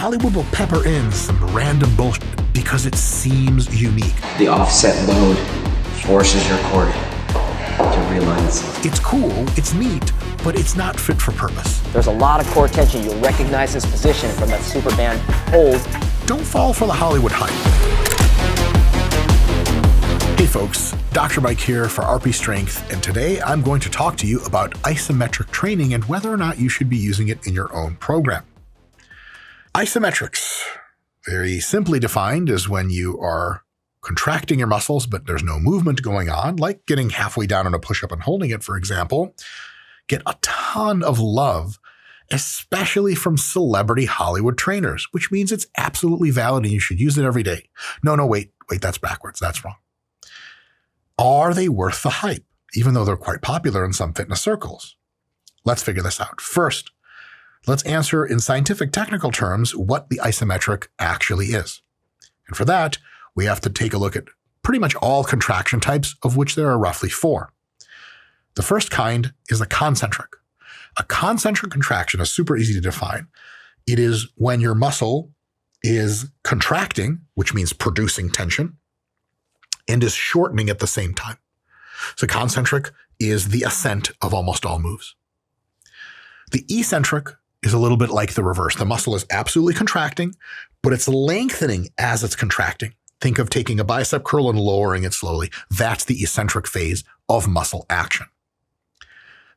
Hollywood will pepper in some random bullshit because it seems unique. The offset load forces your core to realign itself. It's cool, it's neat, but it's not fit for purpose. There's a lot of core tension. You'll recognize this position from that Superman hold. Don't fall for the Hollywood hype. Hey folks, Dr. Mike here for RP Strength, and today I'm going to talk to you about isometric training and whether or not you should be using it in your own program. Isometrics, very simply defined, is when you are contracting your muscles but there's no movement going on, like getting halfway down on a push-up and holding it, for example, get a ton of love, especially from celebrity Hollywood trainers, which means it's absolutely valid and you should use it every day. No, wait, that's backwards. That's wrong. Are they worth the hype, even though they're quite popular in some fitness circles? Let's figure this out. First, let's answer in scientific technical terms what the isometric actually is. And for that, we have to take a look at pretty much all contraction types, of which there are roughly 4. The first kind is a concentric. A concentric contraction is super easy to define. It is when your muscle is contracting, which means producing tension, and is shortening at the same time. So concentric is the ascent of almost all moves. The eccentric is a little bit like the reverse. The muscle is absolutely contracting, but it's lengthening as it's contracting. Think of taking a bicep curl and lowering it slowly. That's the eccentric phase of muscle action.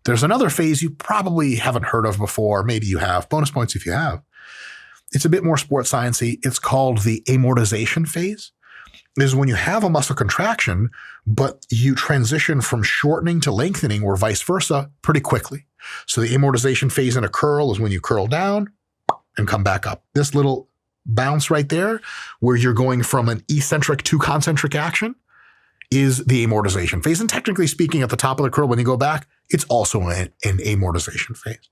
There's another phase you probably haven't heard of before. Maybe you have. Bonus points if you have. It's a bit more sports science-y. It's called the amortization phase. It is when you have a muscle contraction, but you transition from shortening to lengthening or vice versa pretty quickly. So the amortization phase in a curl is when you curl down and come back up. This little bounce right there, where you're going from an eccentric to concentric action, is the amortization phase. And technically speaking, at the top of the curl, when you go back, it's also an amortization phase.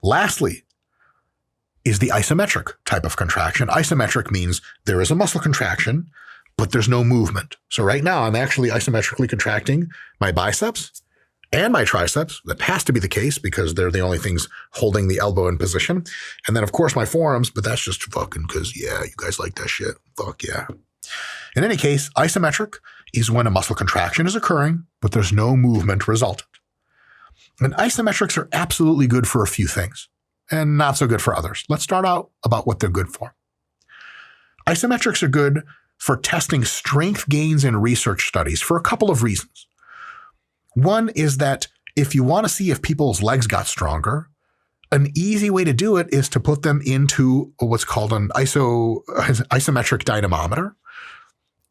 Lastly is the isometric type of contraction. Isometric means there is a muscle contraction, but there's no movement. So right now, I'm actually isometrically contracting my biceps and my triceps. That has to be the case because they're the only things holding the elbow in position. And then, of course, my forearms, but that's just fucking because, yeah, you guys like that shit. Fuck yeah. In any case, isometric is when a muscle contraction is occurring, but there's no movement resultant. And isometrics are absolutely good for a few things and not so good for others. Let's start out about what they're good for. Isometrics are good for testing strength gains in research studies for a couple of reasons. One is that if you want to see if people's legs got stronger, an easy way to do it is to put them into what's called an isometric dynamometer.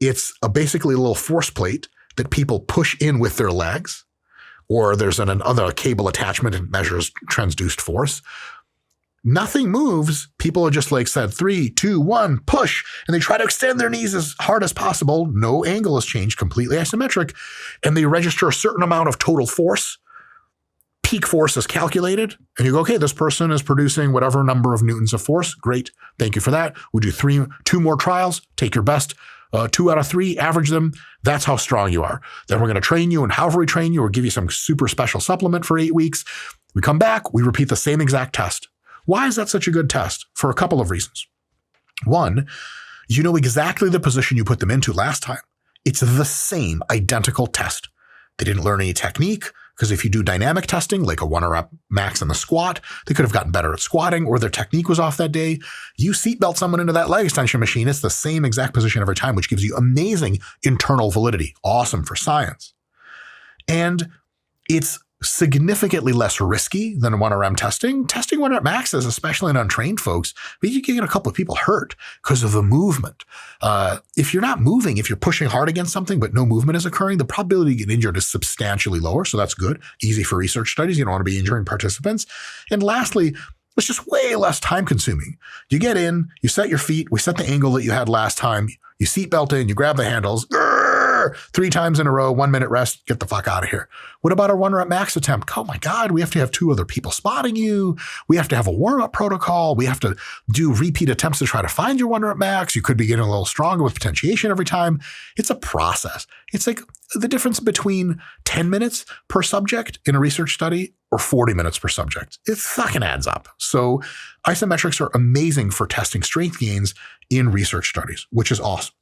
It's basically a little force plate that people push in with their legs, or there's another cable attachment that measures transduced force. Nothing moves. People are just like said, 3, 2, 1, push. And they try to extend their knees as hard as possible. No angle has changed, completely isometric. And they register a certain amount of total force. Peak force is calculated. And you go, okay, this person is producing whatever number of newtons of force. Great. Thank you for that. We'll do 2 more trials. Take your best. 2 out of 3, average them. That's how strong you are. Then we're going to train you, and however we train you, we'll give you some super special supplement for 8 weeks. We come back, we repeat the same exact test. Why is that such a good test? For a couple of reasons. One, you know exactly the position you put them into last time. It's the same identical test. They didn't learn any technique, because if you do dynamic testing, like a 1-rep max in the squat, they could have gotten better at squatting, or their technique was off that day. You seatbelt someone into that leg extension machine, it's the same exact position every time, which gives you amazing internal validity. Awesome for science. And it's significantly less risky than 1RM testing. Testing 1 rep maxes, especially in untrained folks, but you can get a couple of people hurt because of the movement. If you're not moving, if you're pushing hard against something but no movement is occurring, the probability to get injured is substantially lower. So that's good. Easy for research studies. You don't want to be injuring participants. And lastly, it's just way less time consuming. You get in, you set your feet, we set the angle that you had last time, you seatbelt in, you grab the handles, 3 times in a row, 1 minute rest, get the fuck out of here. What about our 1 rep max attempt? Oh my God, we have to have 2 other people spotting you. We have to have a warm-up protocol. We have to do repeat attempts to try to find your 1 rep max. You could be getting a little stronger with potentiation every time. It's a process. It's like the difference between 10 minutes per subject in a research study or 40 minutes per subject. It fucking adds up. So isometrics are amazing for testing strength gains in research studies, which is awesome.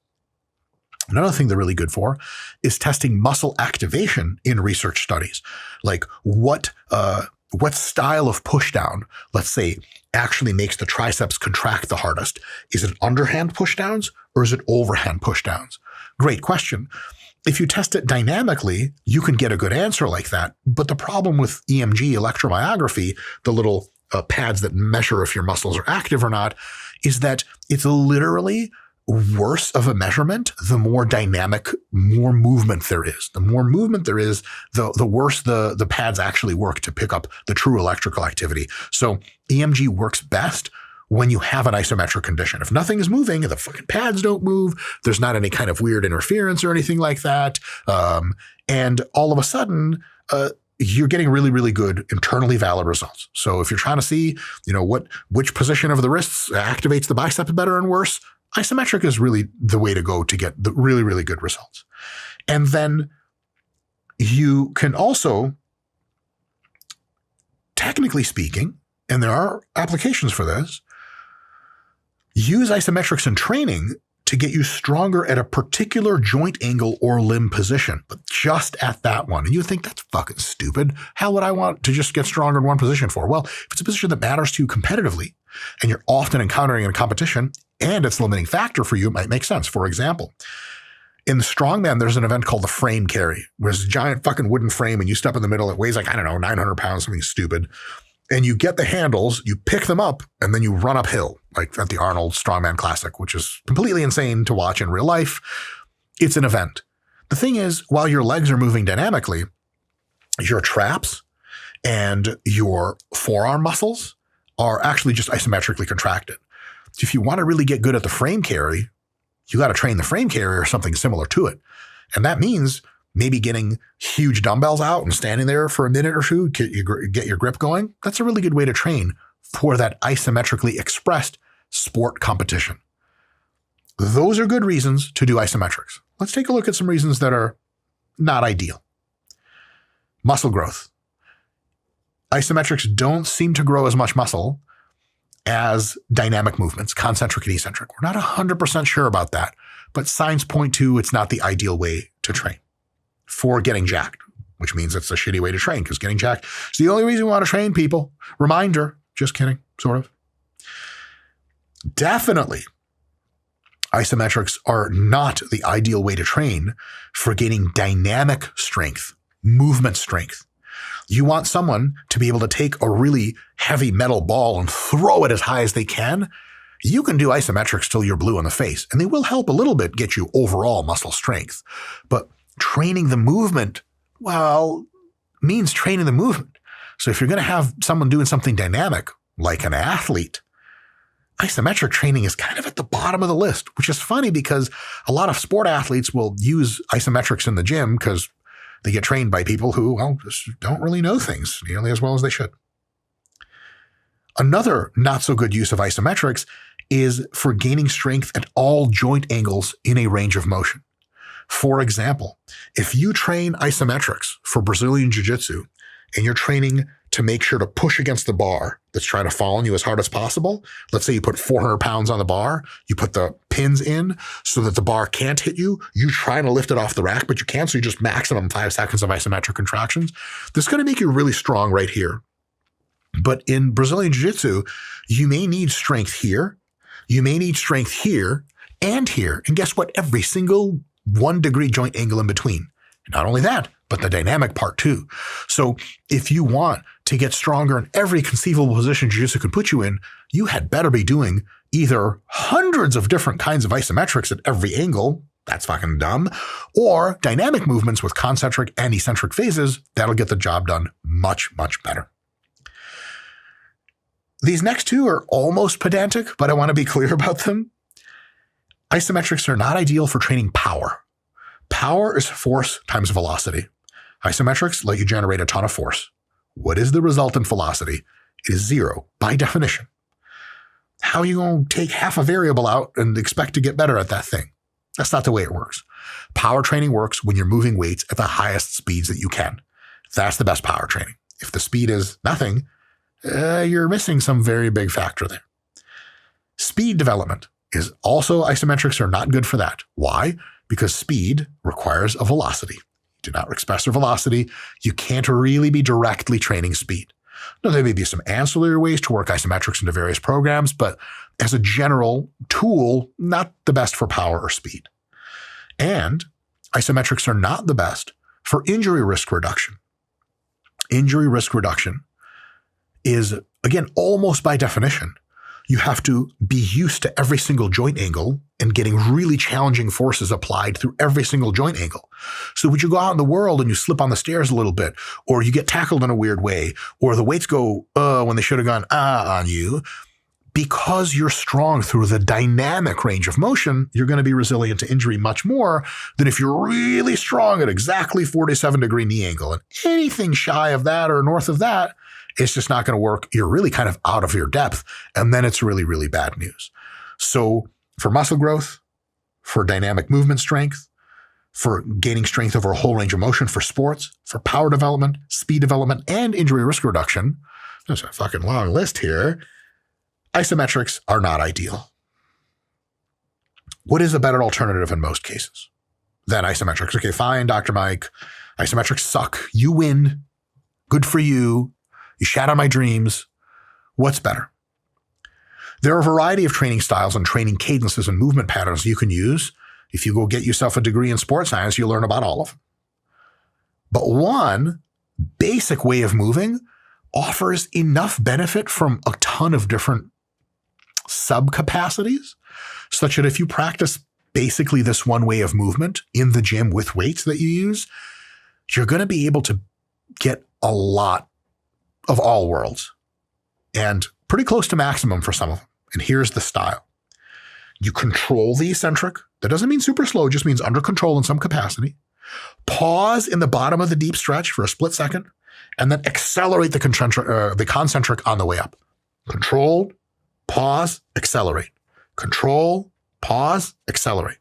Another thing they're really good for is testing muscle activation in research studies. Like what style of pushdown, let's say, actually makes the triceps contract the hardest? Is it underhand pushdowns or is it overhand pushdowns? Great question. If you test it dynamically, you can get a good answer like that. But the problem with EMG, electromyography, the little pads that measure if your muscles are active or not, is that it's literally worse of a measurement the more dynamic, more movement there is. The more movement there is, the worse the pads actually work to pick up the true electrical activity. So EMG works best when you have an isometric condition. If nothing is moving, the fucking pads don't move, there's not any kind of weird interference or anything like that, and all of a sudden, you're getting really, really good internally valid results. So if you're trying to see, which position of the wrists activates the biceps better and worse, isometric is really the way to go to get the really, really good results. And then you can also, technically speaking, and there are applications for this, use isometrics in training to get you stronger at a particular joint angle or limb position, but just at that one. And you think that's fucking stupid. How would I want to just get stronger in one position for? Well, if it's a position that matters to you competitively and you're often encountering in a competition and it's a limiting factor for you, it might make sense. For example, in the strongman, there's an event called the frame carry, where it's a giant fucking wooden frame and you step in the middle. It weighs 900 pounds, something stupid. And you get the handles, you pick them up, and then you run uphill, like at the Arnold Strongman Classic, which is completely insane to watch in real life. It's an event. The thing is, while your legs are moving dynamically, your traps and your forearm muscles are actually just isometrically contracted. If you want to really get good at the frame carry, you got to train the frame carry or something similar to it. And that means maybe getting huge dumbbells out and standing there for a minute or two, get your grip going. That's a really good way to train for that isometrically expressed sport competition. Those are good reasons to do isometrics. Let's take a look at some reasons that are not ideal. Muscle growth. Isometrics don't seem to grow as much muscle as dynamic movements, concentric and eccentric. We're not 100% sure about that, but signs point to it's not the ideal way to train for getting jacked, which means it's a shitty way to train because getting jacked is the only reason we want to train people. Reminder, just kidding, sort of. Definitely, isometrics are not the ideal way to train for gaining dynamic strength, movement strength. You want someone to be able to take a really heavy metal ball and throw it as high as they can. You can do isometrics till you're blue in the face, and they will help a little bit get you overall muscle strength. But training the movement, well, means training the movement. So if you're going to have someone doing something dynamic, like an athlete, isometric training is kind of at the bottom of the list, which is funny because a lot of sport athletes will use isometrics in the gym because they get trained by people who, well, just don't really know things nearly as well as they should. Another not so good use of isometrics is for gaining strength at all joint angles in a range of motion. For example, if you train isometrics for Brazilian Jiu-Jitsu and you're training to make sure to push against the bar that's trying to fall on you as hard as possible, let's say you put 400 pounds on the bar, you put the pins in so that the bar can't hit you, you trying to lift it off the rack, but you can't, so you just maximum 5 seconds of isometric contractions. This is going to make you really strong right here. But in Brazilian Jiu-Jitsu, you may need strength here, you may need strength here, and here. And guess what? Every single 1 degree joint angle in between. Not only that, but the dynamic part too. So if you want to get stronger in every conceivable position Jiu-Jitsu can put you in, you had better be doing either hundreds of different kinds of isometrics at every angle, that's fucking dumb, or dynamic movements with concentric and eccentric phases, that'll get the job done much, much better. These next two are almost pedantic, but I want to be clear about them. Isometrics are not ideal for training power. Power is force times velocity. Isometrics let you generate a ton of force. What is the resultant velocity? It is 0 by definition. How are you going to take half a variable out and expect to get better at that thing? That's not the way it works. Power training works when you're moving weights at the highest speeds that you can. That's the best power training. If the speed is nothing, you're missing some very big factor there. Speed development is also, isometrics are not good for that. Why? Because speed requires a velocity. You do not express your velocity. You can't really be directly training speed. Now, there may be some ancillary ways to work isometrics into various programs, but as a general tool, not the best for power or speed. And isometrics are not the best for injury risk reduction. Injury risk reduction is, again, almost by definition, you have to be used to every single joint angle and getting really challenging forces applied through every single joint angle. So when you go out in the world and you slip on the stairs a little bit, or you get tackled in a weird way, or the weights go when they should have gone on you, because you're strong through the dynamic range of motion, you're going to be resilient to injury much more than if you're really strong at exactly 47-degree knee angle. And anything shy of that or north of that, it's just not going to work. You're really kind of out of your depth, and then it's really, really bad news. So for muscle growth, for dynamic movement strength, for gaining strength over a whole range of motion, for sports, for power development, speed development, and injury risk reduction, there's a fucking long list here, isometrics are not ideal. What is a better alternative in most cases than isometrics? Okay, fine, Dr. Mike, isometrics suck. You win. Good for you. You shat on my dreams. What's better? There are a variety of training styles and training cadences and movement patterns you can use. If you go get yourself a degree in sports science, you'll learn about all of them. But one basic way of moving offers enough benefit from a ton of different subcapacities, such that if you practice basically this one way of movement in the gym with weights that you use, you're going to be able to get a lot of all worlds and pretty close to maximum for some of them. And here's the style. You control the eccentric. That doesn't mean super slow, it just means under control in some capacity. Pause in the bottom of the deep stretch for a split second, and then accelerate the concentric on the way up. Control, pause, accelerate. Control, pause, accelerate.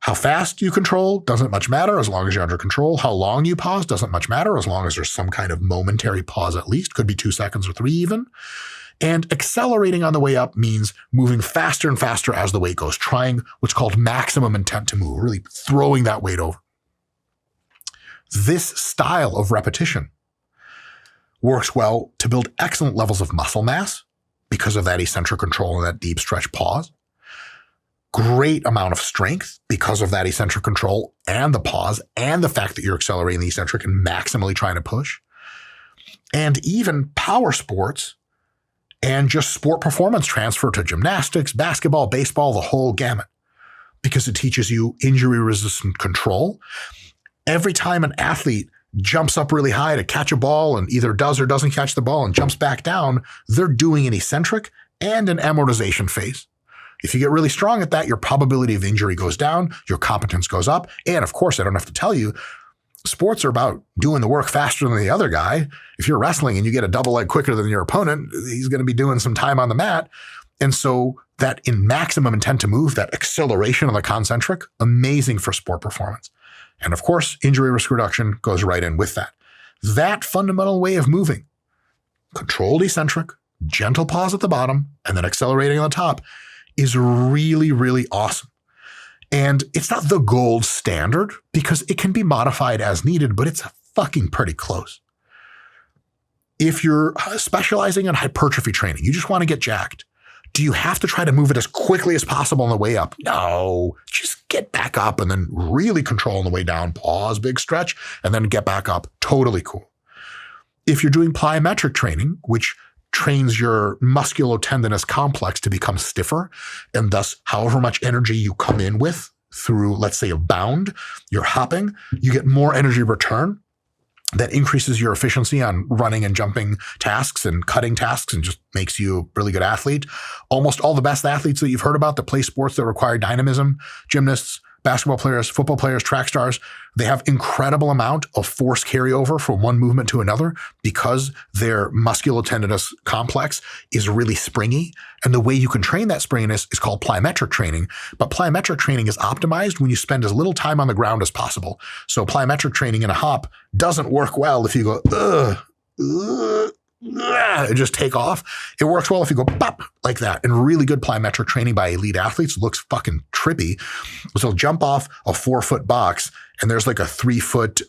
How fast you control doesn't much matter as long as you're under control. How long you pause doesn't much matter as long as there's some kind of momentary pause at least. Could be 2 seconds or 3 even. And accelerating on the way up means moving faster and faster as the weight goes, trying what's called maximum intent to move, really throwing that weight over. This style of repetition works well to build excellent levels of muscle mass because of that eccentric control and that deep stretch pause. Great amount of strength because of that eccentric control and the pause and the fact that you're accelerating the eccentric and maximally trying to push. And even power sports and just sport performance transfer to gymnastics, basketball, baseball, the whole gamut, because it teaches you injury-resistant control. Every time an athlete jumps up really high to catch a ball and either does or doesn't catch the ball and jumps back down, they're doing an eccentric and an amortization phase. If you get really strong at that, your probability of injury goes down, your competence goes up, and of course, I don't have to tell you, sports are about doing the work faster than the other guy. If you're wrestling and you get a double leg quicker than your opponent, he's going to be doing some time on the mat. And so that in maximum intent to move, that acceleration of the concentric, amazing for sport performance. And of course, injury risk reduction goes right in with that. That fundamental way of moving, controlled eccentric, gentle pause at the bottom, and then accelerating on the top, is really, really awesome. And it's not the gold standard because it can be modified as needed, but it's fucking pretty close. If you're specializing in hypertrophy training, you just want to get jacked. Do you have to try to move it as quickly as possible on the way up? No, just get back up and then really control on the way down. Pause, big stretch, and then get back up. Totally cool. If you're doing plyometric training, which trains your musculotendinous complex to become stiffer, and thus however much energy you come in with through, let's say, a bound, you're hopping, you get more energy return. That increases your efficiency on running and jumping tasks and cutting tasks and just makes you a really good athlete. Almost all the best athletes that you've heard about that play sports that require dynamism, gymnasts, basketball players, football players, track stars, they have incredible amount of force carryover from one movement to another because their musculotendinous complex is really springy. And the way you can train that springiness is called plyometric training. But plyometric training is optimized when you spend as little time on the ground as possible. So plyometric training in a hop doesn't work well if you go, and just take off. It works well if you go pop like that. And really good plyometric training by elite athletes looks fucking trippy. So they'll jump off a 4-foot box and there's like a 3-foot,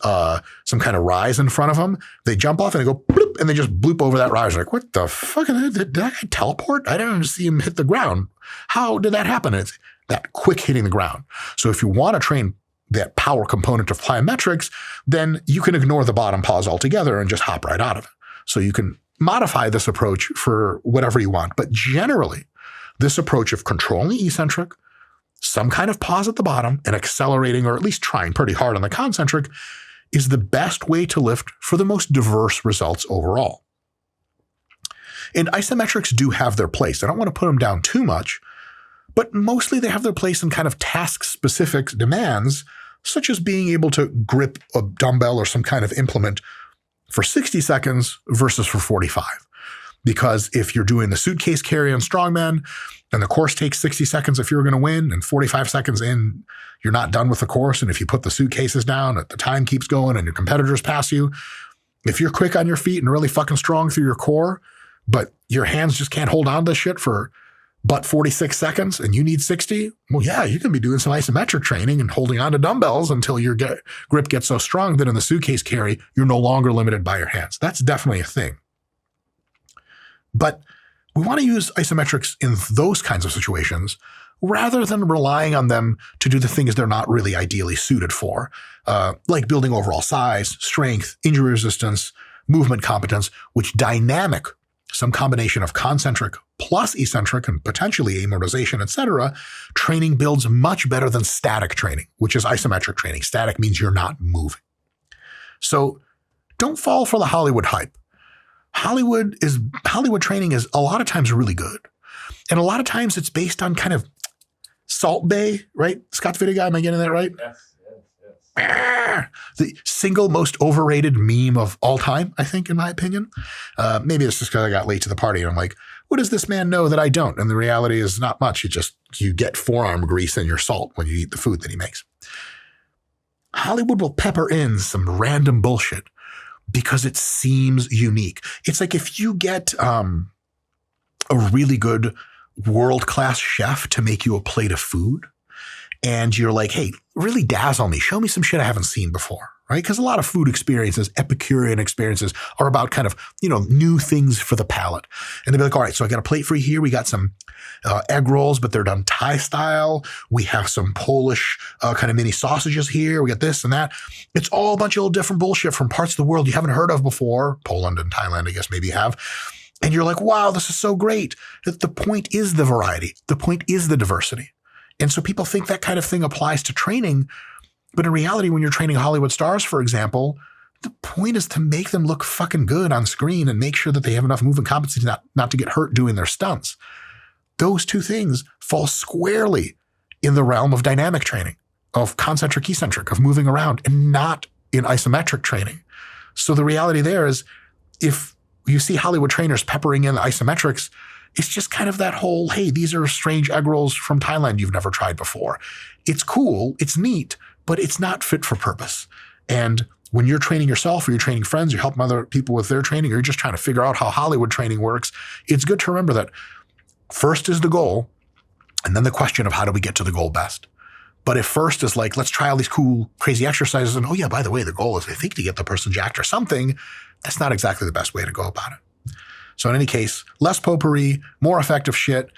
some kind of rise in front of them. They jump off and they go bloop, and they just bloop over that rise. They're like, what the fuck? Did that guy teleport? I didn't see him hit the ground. How did that happen? It's that quick hitting the ground. So if you want to train that power component of plyometrics, then you can ignore the bottom pause altogether and just hop right out of it. So you can modify this approach for whatever you want. But generally, this approach of controlling eccentric, some kind of pause at the bottom, and accelerating or at least trying pretty hard on the concentric is the best way to lift for the most diverse results overall. And isometrics do have their place. I don't want to put them down too much, but mostly they have their place in kind of task-specific demands, such as being able to grip a dumbbell or some kind of implement for 60 seconds versus for 45. Because if you're doing the suitcase carry on strongman and the course takes 60 seconds if you're going to win, and 45 seconds in, you're not done with the course. And if you put the suitcases down, the time keeps going and your competitors pass you. If you're quick on your feet and really fucking strong through your core, but your hands just can't hold on to shit for but 46 seconds and you need 60, well, yeah, you can be doing some isometric training and holding on to dumbbells until your grip gets so strong that in the suitcase carry, you're no longer limited by your hands. That's definitely a thing. But we want to use isometrics in those kinds of situations rather than relying on them to do the things they're not really ideally suited for, like building overall size, strength, injury resistance, movement competence, which dynamic, some combination of concentric plus eccentric and potentially amortization, etc., training builds much better than static training, which is isometric training. Static means you're not moving. So don't fall for the Hollywood hype. Hollywood training is a lot of times really good. And a lot of times it's based on kind of Salt Bay, right? Scott's video guy, am I getting that right? Yes. The single most overrated meme of all time, I think, in my opinion. Maybe it's just because I got late to the party and I'm like, what does this man know that I don't? And the reality is not much. You get forearm grease in your salt when you eat the food that he makes. Hollywood will pepper in some random bullshit because it seems unique. It's like if you get a really good world-class chef to make you a plate of food, and you're like, hey, really dazzle me. Show me some shit I haven't seen before, right? Because a lot of food experiences, Epicurean experiences, are about kind of, new things for the palate. And they'll be like, all right, so I got a plate for you here. We got some egg rolls, but they're done Thai style. We have some Polish kind of mini sausages here. We got this and that. It's all a bunch of little different bullshit from parts of the world you haven't heard of before. Poland and Thailand, I guess, maybe you have. And you're like, wow, this is so great. The point is the variety. The point is the diversity. And so people think that kind of thing applies to training. But in reality, when you're training Hollywood stars, for example, the point is to make them look fucking good on screen and make sure that they have enough movement competency not to get hurt doing their stunts. Those two things fall squarely in the realm of dynamic training, of concentric eccentric, of moving around, and not in isometric training. So the reality there is if you see Hollywood trainers peppering in the isometrics, it's just kind of that whole, hey, these are strange egg rolls from Thailand you've never tried before. It's cool, it's neat, but it's not fit for purpose. And when you're training yourself or you're training friends, you're helping other people with their training, or you're just trying to figure out how Hollywood training works, it's good to remember that first is the goal, and then the question of how do we get to the goal best. But if first is like, let's try all these cool, crazy exercises, and oh yeah, by the way, the goal is, I think, to get the person jacked or something, that's not exactly the best way to go about it. So in any case, less potpourri, more effective shit.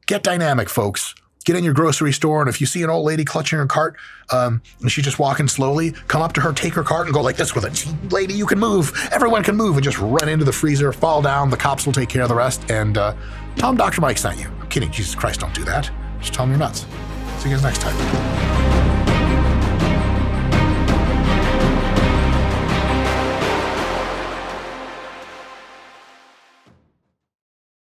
Get dynamic, folks. Get in your grocery store, and if you see an old lady clutching her cart and she's just walking slowly, come up to her, take her cart, and go like this with it. Lady, you can move. Everyone can move, and just run into the freezer, fall down. The cops will take care of the rest, and tell them Dr. Mike sent you. I'm kidding. Jesus Christ, don't do that. Just tell them you're nuts. See you guys next time.